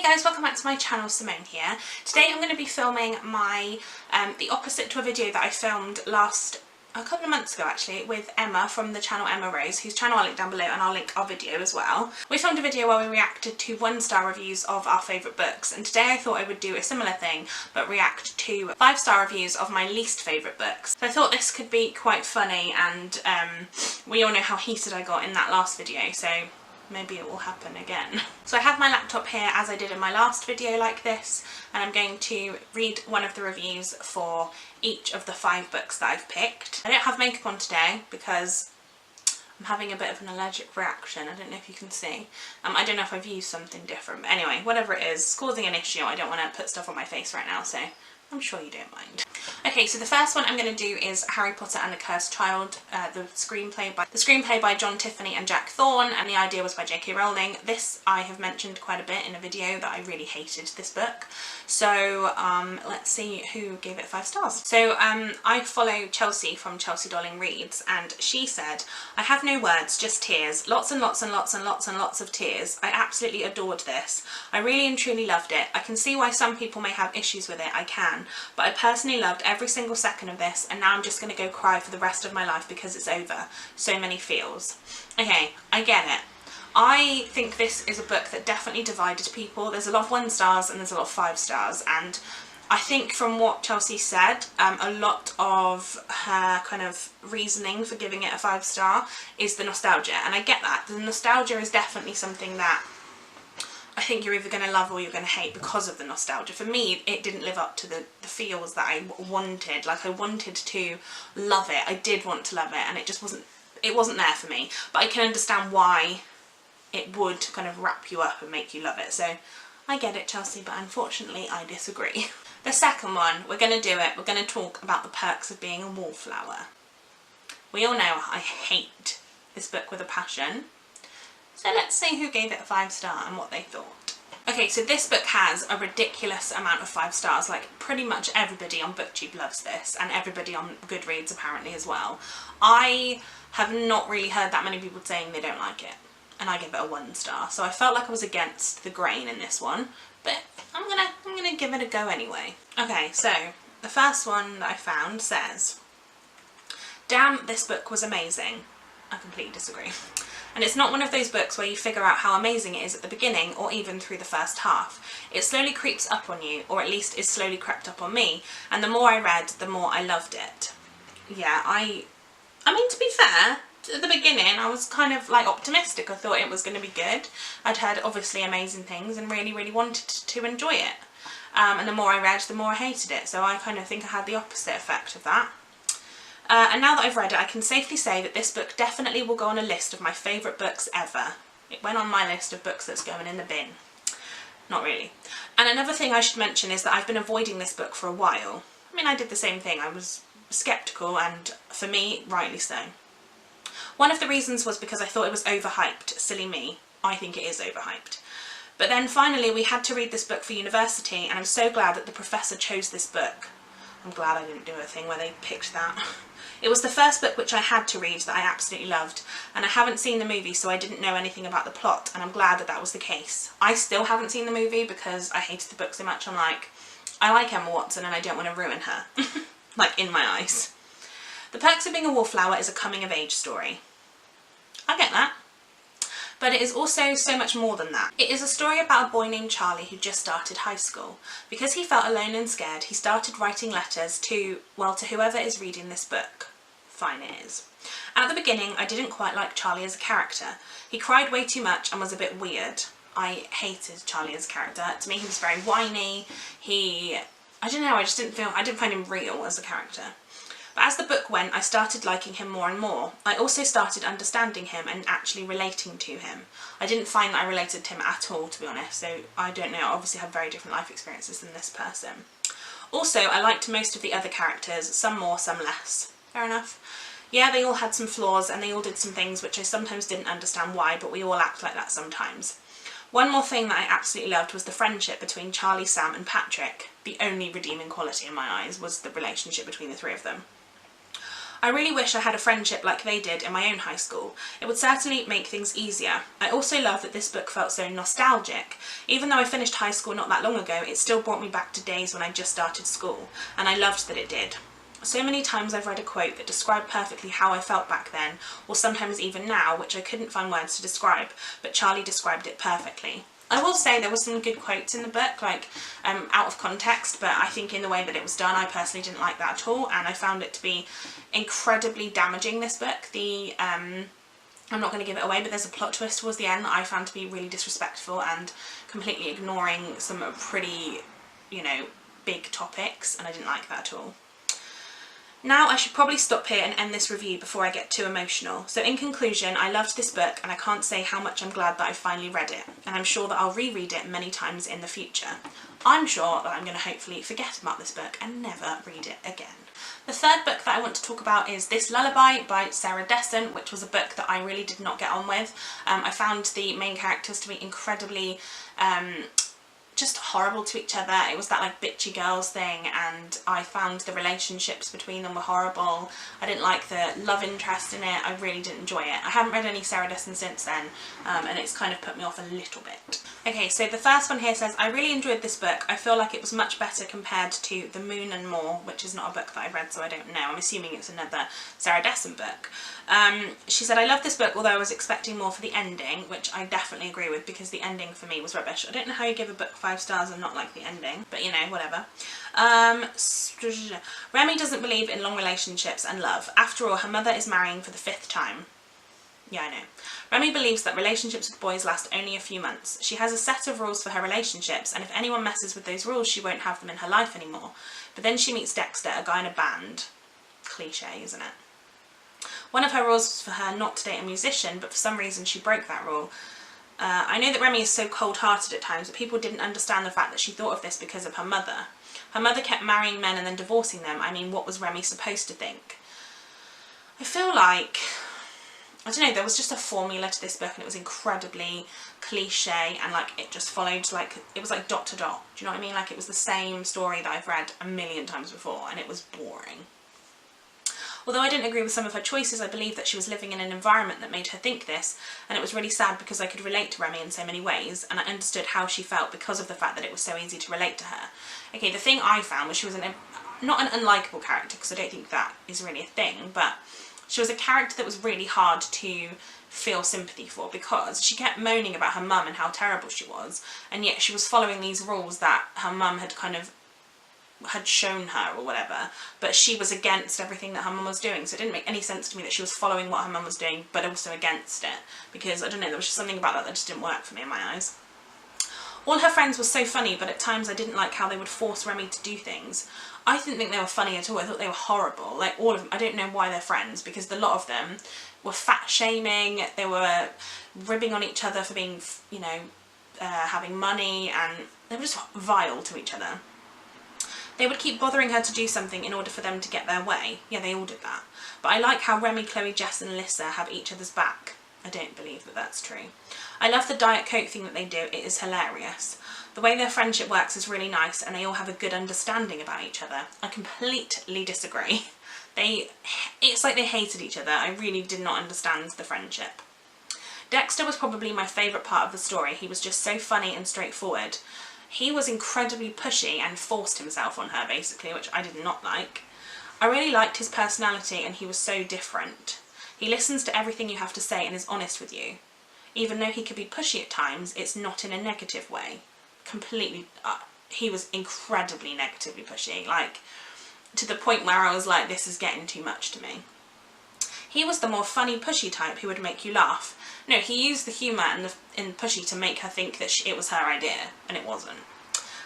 Hey guys, welcome back to my channel. Simone here. Today I'm going to be filming my the opposite to a video that I filmed a couple of months ago actually, with Emma from the channel Emma Rose, whose channel I'll link down below, and I'll link our video as well. We filmed a video where we reacted to 1-star reviews of our favourite books, and today I thought I would do a similar thing but react to 5-star reviews of my least favourite books. So I thought this could be quite funny, and we all know how heated I got in that last video, so maybe it will happen again. So I have my laptop here as I did in my last video like this, and I'm going to read one of the reviews for each of the 5 books that I've picked. I don't have makeup on today because I'm having a bit of an allergic reaction. I don't know if you can see. I don't know if I've used something different, but anyway, whatever it is, it's causing an issue. I don't want to put stuff on my face right now, so I'm sure you don't mind. Okay, so the first one I'm going to do is Harry Potter and the Cursed Child, the screenplay by John Tiffany and Jack Thorne, and the idea was by J.K. Rowling. This I have mentioned quite a bit in a video that I really hated this book. So let's see who gave it 5 stars. So I follow Chelsea from Chelsea Darling Reads, and she said, "I have no words, just tears. Lots and lots and lots and lots and lots of tears. I absolutely adored this. I really and truly loved it. I can see why some people may have issues with it, I can. But I personally loved every single second of this, and now I'm just going to go cry for the rest of my life because it's over. So many feels." Okay, I get it. I think this is a book that definitely divided people. There's a lot of 1 stars and there's a lot of 5 stars, and I think from what Chelsea said, a lot of her kind of reasoning for giving it a 5 star is the nostalgia, and I get that. The nostalgia is definitely something that I think you're either going to love or you're going to hate because of the nostalgia. For me, it didn't live up to the feels that I wanted. Like, I wanted to love it. I did want to love it, and it just wasn't there for me. But I can understand why it would kind of wrap you up and make you love it. So I get it, Chelsea, but unfortunately I disagree. The second one, we're going to do it. We're going to talk about the perks of being a wallflower. We all know I hate this book with a passion. So let's see who gave it a 5 star and what they thought. Okay, so this book has a ridiculous amount of 5 stars. Like, pretty much everybody on BookTube loves this, and everybody on Goodreads apparently as well. I have not really heard that many people saying they don't like it, and I give it a 1 star. So I felt like I was against the grain in this one, but I'm gonna give it a go anyway. Okay, so the first one that I found says, "Damn, this book was amazing." I completely disagree. And it's not one of those books where you figure out how amazing it is at the beginning or even through the first half. It slowly creeps up on you, or at least is slowly crept up on me, and the more I read, the more I loved it. Yeah, I mean, to be fair, at the beginning I was kind of like optimistic. I thought it was going to be good. I'd heard obviously amazing things and really, really wanted to enjoy it. And the more I read, the more I hated it. So I kind of think I had the opposite effect of that. And now that I've read it, I can safely say that this book definitely will go on a list of my favourite books ever. It went on my list of books that's going in the bin. Not really. And another thing I should mention is that I've been avoiding this book for a while. I mean, I did the same thing. I was sceptical, and for me, rightly so. One of the reasons was because I thought it was overhyped. Silly me. I think it is overhyped. But then finally we had to read this book for university, and I'm so glad that the professor chose this book. I'm glad I didn't do a thing where they picked that. It was the first book which I had to read that I absolutely loved, and I haven't seen the movie, so I didn't know anything about the plot, and I'm glad that that was the case. I still haven't seen the movie because I hated the book so much. I'm like, I like Emma Watson and I don't want to ruin her. Like, in my eyes. The Perks of Being a Wallflower is a coming-of-age story. I get that. But it is also so much more than that. It is a story about a boy named Charlie who just started high school. Because he felt alone and scared, he started writing letters to whoever is reading this book. Fine, it is. At the beginning, I didn't quite like Charlie as a character. He cried way too much and was a bit weird. I hated Charlie as a character. To me, he was very whiny. I don't know, I didn't find him real as a character. But as the book went, I started liking him more and more. I also started understanding him and actually relating to him. I didn't find that I related to him at all, to be honest, so I don't know, I obviously have very different life experiences than this person. Also, I liked most of the other characters, some more, some less. Fair enough. Yeah, they all had some flaws and they all did some things which I sometimes didn't understand why, but we all act like that sometimes. One more thing that I absolutely loved was the friendship between Charlie, Sam and Patrick. The only redeeming quality in my eyes was the relationship between the 3 of them. I really wish I had a friendship like they did in my own high school. It would certainly make things easier. I also love that this book felt so nostalgic. Even though I finished high school not that long ago, it still brought me back to days when I just started school, and I loved that it did. So many times I've read a quote that described perfectly how I felt back then, or sometimes even now, which I couldn't find words to describe, but Charlie described it perfectly. I will say there were some good quotes in the book, like out of context, but I think in the way that it was done, I personally didn't like that at all, and I found it to be incredibly damaging, this book. I'm not going to give it away, but there's a plot twist towards the end that I found to be really disrespectful and completely ignoring some pretty, you know, big topics, and I didn't like that at all. Now I should probably stop here and end this review before I get too emotional. So in conclusion, I loved this book and I can't say how much I'm glad that I finally read it, and I'm sure that I'll reread it many times in the future. I'm sure that I'm going to hopefully forget about this book and never read it again. The third book that I want to talk about is This Lullaby by Sarah Dessen, which was a book that I really did not get on with. I found the main characters to be incredibly just horrible to each other. It was that like bitchy girls thing, and I found the relationships between them were horrible. I didn't like the love interest in it. I really didn't enjoy it. I haven't read any Sarah Dessen since then, and it's kind of put me off a little bit. Okay, so the first one here says, I really enjoyed this book. I feel like it was much better compared to The Moon and More, which is not a book that I've read, so I don't know. I'm assuming it's another Sarah Dessen book. She said, I love this book, although I was expecting more for the ending, which I definitely agree with, because the ending for me was rubbish. I don't know how you give a book 5 stars and not like the ending, but you know, whatever. Remy doesn't believe in long relationships and love. After all, her mother is marrying for the 5th time. Yeah, I know. Remy believes that relationships with boys last only a few months. She has a set of rules for her relationships, and if anyone messes with those rules, she won't have them in her life anymore. But then she meets Dexter, a guy in a band. Cliche, isn't it? One of her rules was for her not to date a musician, but for some reason she broke that rule. I know that Remy is so cold-hearted at times, but people didn't understand the fact that she thought of this because of her mother. Her mother kept marrying men and then divorcing them. I mean, what was Remy supposed to think? I feel like, I don't know, there was just a formula to this book, and it was incredibly cliche, and like it just followed, like, it was like dot to dot. Do you know what I mean? Like it was the same story that I've read a million times before, and it was boring. Although I didn't agree with some of her choices, I believe that she was living in an environment that made her think this, and it was really sad because I could relate to Remy in so many ways, and I understood how she felt because of the fact that it was so easy to relate to her. Okay, the thing I found was she was not an unlikable character, because I don't think that is really a thing, but she was a character that was really hard to feel sympathy for, because she kept moaning about her mum and how terrible she was, and yet she was following these rules that her mum had kind of had shown her or whatever, but she was against everything that her mum was doing, so it didn't make any sense to me that she was following what her mum was doing but also against it, because I don't know, there was just something about that that just didn't work for me in my eyes. All her friends were so funny, but at times I didn't like how they would force Remy to do things. I didn't think they were funny at all. I thought they were horrible. Like all of them. I don't know why they're friends, because a lot of them were fat shaming, they were ribbing on each other for being, you know, having money, and they were just vile to each other. They would keep bothering her to do something in order for them to get their way. Yeah, they all did that. But I like how Remy, Chloe, Jess and Alyssa have each other's back. I don't believe that that's true. I love the Diet Coke thing that they do. It is hilarious. The way their friendship works is really nice, and they all have a good understanding about each other. I completely disagree. It's like they hated each other. I really did not understand the friendship. Dexter was probably my favourite part of the story. He was just so funny and straightforward. He was incredibly pushy and forced himself on her, basically, which I did not like. I really liked his personality, and he was so different. He listens to everything you have to say and is honest with you. Even though he could be pushy at times, it's not in a negative way. Completely, he was incredibly negatively pushy, like, to the point where I was like, this is getting too much to me. He was the more funny, pushy type who would make you laugh. No, he used the humour in pushy to make her think that it was her idea, and it wasn't.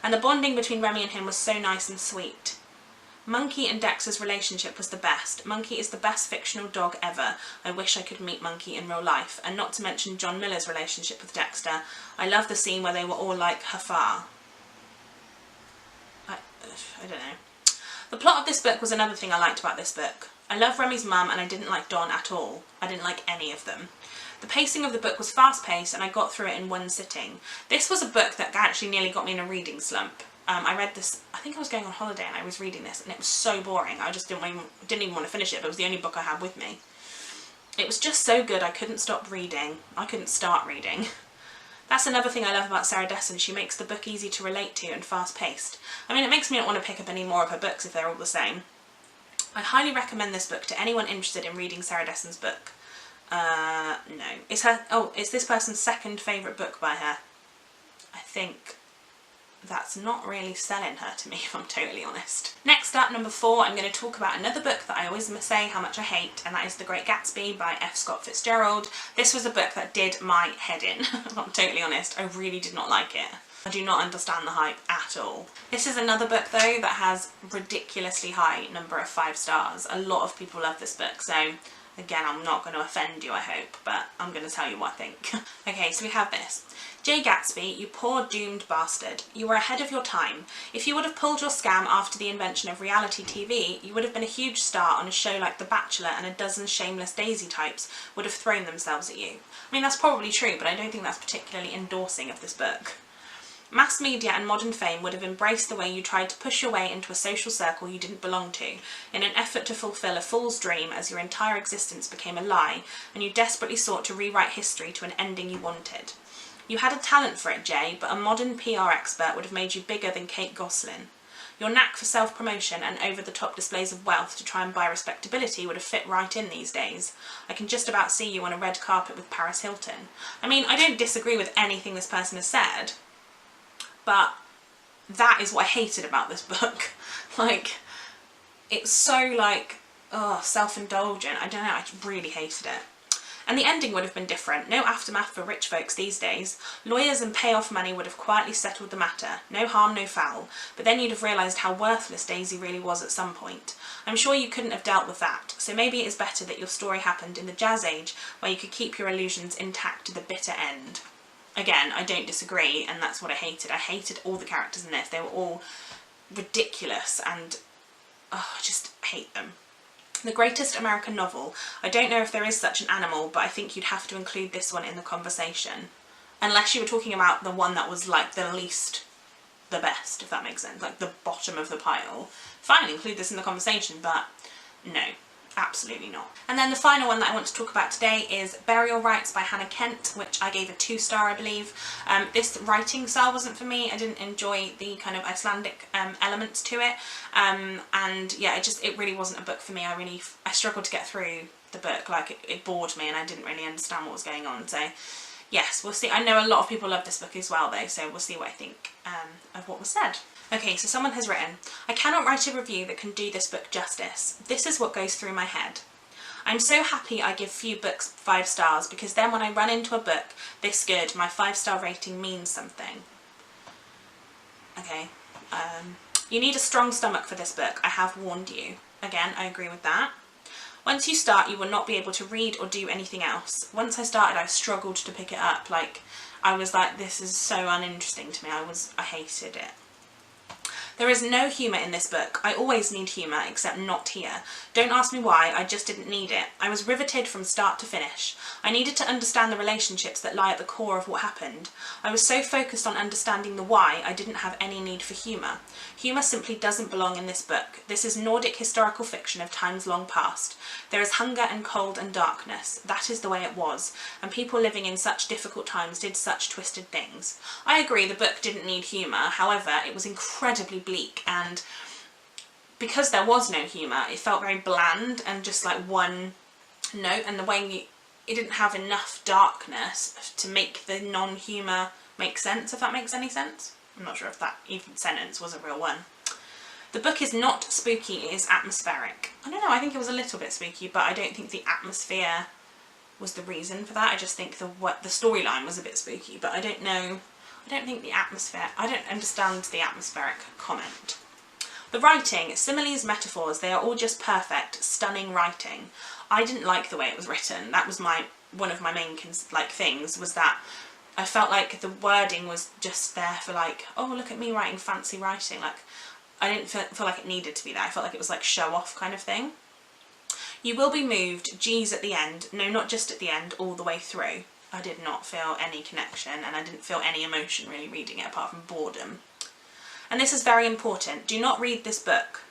And the bonding between Remy and him was so nice and sweet. Monkey and Dexter's relationship was the best. Monkey is the best fictional dog ever. I wish I could meet Monkey in real life. And not to mention John Miller's relationship with Dexter. I love the scene where they were all like Hafar. I don't know. The plot of this book was another thing I liked about this book. I love Remy's mum, and I didn't like Don at all. I didn't like any of them. The pacing of the book was fast-paced, and I got through it in one sitting. This was a book that actually nearly got me in a reading slump. I read this, I think I was going on holiday and I was reading this, and it was so boring. I just didn't even want to finish it, but it was the only book I had with me. It was just so good, I couldn't stop reading. I couldn't start reading. That's another thing I love about Sarah Dessen. She makes the book easy to relate to and fast-paced. I mean, it makes me not want to pick up any more of her books if they're all the same. I highly recommend this book to anyone interested in reading Sarah Dessen's book. No. It's this person's second favourite book by her. I think that's not really selling her to me, if I'm totally honest. Next up, number 4, I'm going to talk about another book that I always say how much I hate, and that is The Great Gatsby by F. Scott Fitzgerald. This was a book that did my head in, if I'm totally honest. I really did not like it. I do not understand the hype at all. This is another book though that has ridiculously high number of 5 stars. A lot of people love this book, so again, I'm not going to offend you, I hope, but I'm going to tell you what I think. Okay, so we have this. Jay Gatsby, you poor doomed bastard. You were ahead of your time. If you would have pulled your scam after the invention of reality TV, you would have been a huge star on a show like The Bachelor, and a dozen shameless Daisy types would have thrown themselves at you. I mean, that's probably true, but I don't think that's particularly endorsing of this book. Mass media and modern fame would have embraced the way you tried to push your way into a social circle you didn't belong to, in an effort to fulfill a fool's dream as your entire existence became a lie, and you desperately sought to rewrite history to an ending you wanted. You had a talent for it, Jay, but a modern PR expert would have made you bigger than Kate Gosselin. Your knack for self-promotion and over-the-top displays of wealth to try and buy respectability would have fit right in these days. I can just about see you on a red carpet with Paris Hilton. I mean, I don't disagree with anything this person has said, but that is what I hated about this book. Like, it's so like, oh, self-indulgent. I don't know, I really hated it. And the ending would have been different. No aftermath for rich folks these days. Lawyers and payoff money would have quietly settled the matter. No harm, no foul. But then you'd have realised how worthless Daisy really was at some point. I'm sure you couldn't have dealt with that. So maybe it is better that your story happened in the Jazz Age, where you could keep your illusions intact to the bitter end. Again, I don't disagree, and that's what I hated. I hated all the characters in this. They were all ridiculous, and oh, I just hate them. The greatest American novel. I don't know if there is such an animal, but I think you'd have to include this one in the conversation. Unless you were talking about the one that was like the least, the best, if that makes sense. Like the bottom of the pile. Fine, include this in the conversation, but no. Absolutely not. And then the final one that I want to talk about today is Burial Rites by Hannah Kent, which I gave a 2-star, I believe. This writing style wasn't for me. I didn't enjoy the kind of Icelandic elements to it. And yeah, it really wasn't a book for me. I struggled to get through the book. Like it bored me and I didn't really understand what was going on. So yes, we'll see. I know a lot of people love this book as well though, so we'll see what I think of what was said. Okay, so someone has written, I cannot write a review that can do this book justice. This is what goes through my head. I'm so happy I give few books 5 stars, because then when I run into a book this good, my 5-star rating means something. Okay, you need a strong stomach for this book, I have warned you. Again, I agree with that. Once you start, you will not be able to read or do anything else. Once I started, I struggled to pick it up. Like, I was like, this is so uninteresting to me. I hated it. There is no humour in this book. I always need humour, except not here. Don't ask me why, I just didn't need it. I was riveted from start to finish. I needed to understand the relationships that lie at the core of what happened. I was so focused on understanding the why, I didn't have any need for humour. Humour simply doesn't belong in this book. This is Nordic historical fiction of times long past. There is hunger and cold and darkness. That is the way it was. And people living in such difficult times did such twisted things. I agree the book didn't need humour, however, it was incredibly bleak, and because there was no humour, it felt very bland and just like one note, and the way it didn't have enough darkness to make the non-humour make sense, if that makes any sense. I'm not sure if that even sentence was a real one. The book is not spooky, it is atmospheric. I don't know, I think it was a little bit spooky, but I don't think the atmosphere was the reason for that. I just think the storyline was a bit spooky, but I don't know. I don't think the atmosphere, I don't understand the atmospheric comment. The writing, similes, metaphors, they are all just perfect, stunning writing. I didn't like the way it was written. That was one of my main things, was that I felt like the wording was just there for like, oh, look at me writing fancy writing. Like, I didn't feel like it needed to be there. I felt like it was like show off kind of thing. You will be moved, geez, at the end. No, not just at the end, all the way through. I did not feel any connection, and I didn't feel any emotion really reading it apart from boredom. And this is very important. Do not read this book.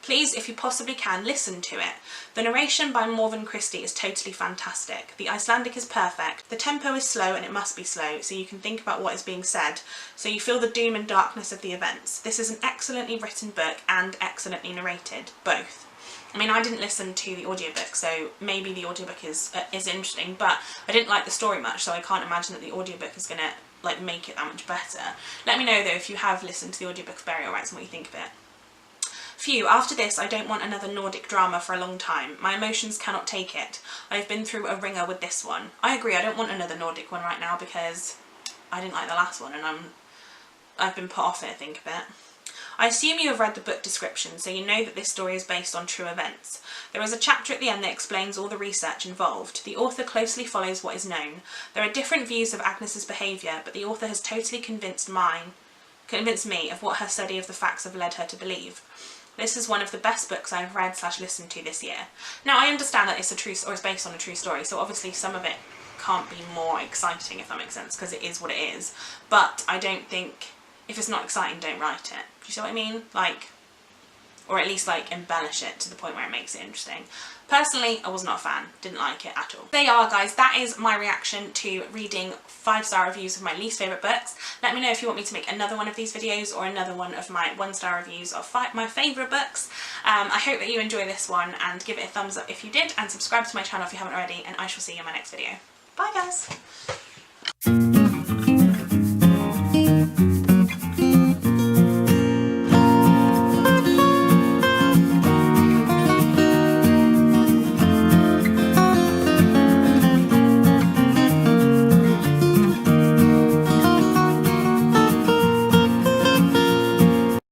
Please, if you possibly can, listen to it. The narration by Morven Christie is totally fantastic. The Icelandic is perfect. The tempo is slow, and it must be slow, so you can think about what is being said, so you feel the doom and darkness of the events. This is an excellently written book and excellently narrated, both. I mean, I didn't listen to the audiobook, so maybe the audiobook is interesting, but I didn't like the story much, so I can't imagine that the audiobook is going to like make it that much better. Let me know though if you have listened to the audiobook of Burial Rites and what you think of it. Phew, after this I don't want another Nordic drama for a long time. My emotions cannot take it. I've been through a ringer with this one. I agree, I don't want another Nordic one right now because I didn't like the last one and I've been put off it, think of it. I assume you have read the book description, so you know that this story is based on true events. There is a chapter at the end that explains all the research involved. The author closely follows what is known. There are different views of Agnes's behaviour, but the author has totally convinced me of what her study of the facts have led her to believe. This is one of the best books I've read / listened to this year. Now I understand that it's based on a true story, so obviously some of it can't be more exciting, if that makes sense, because it is what it is. But I don't think, if it's not exciting, don't write it. Do you see what I mean? Like, or at least like embellish it to the point where it makes it interesting. Personally, I was not a fan, didn't like it at all. There you are guys, that is my reaction to reading 5-star reviews of my least favourite books. Let me know if you want me to make another one of these videos or another one of my 1-star reviews of my favourite books. I hope that you enjoy this one and give it a thumbs up if you did, and subscribe to my channel if you haven't already, and I shall see you in my next video. Bye guys!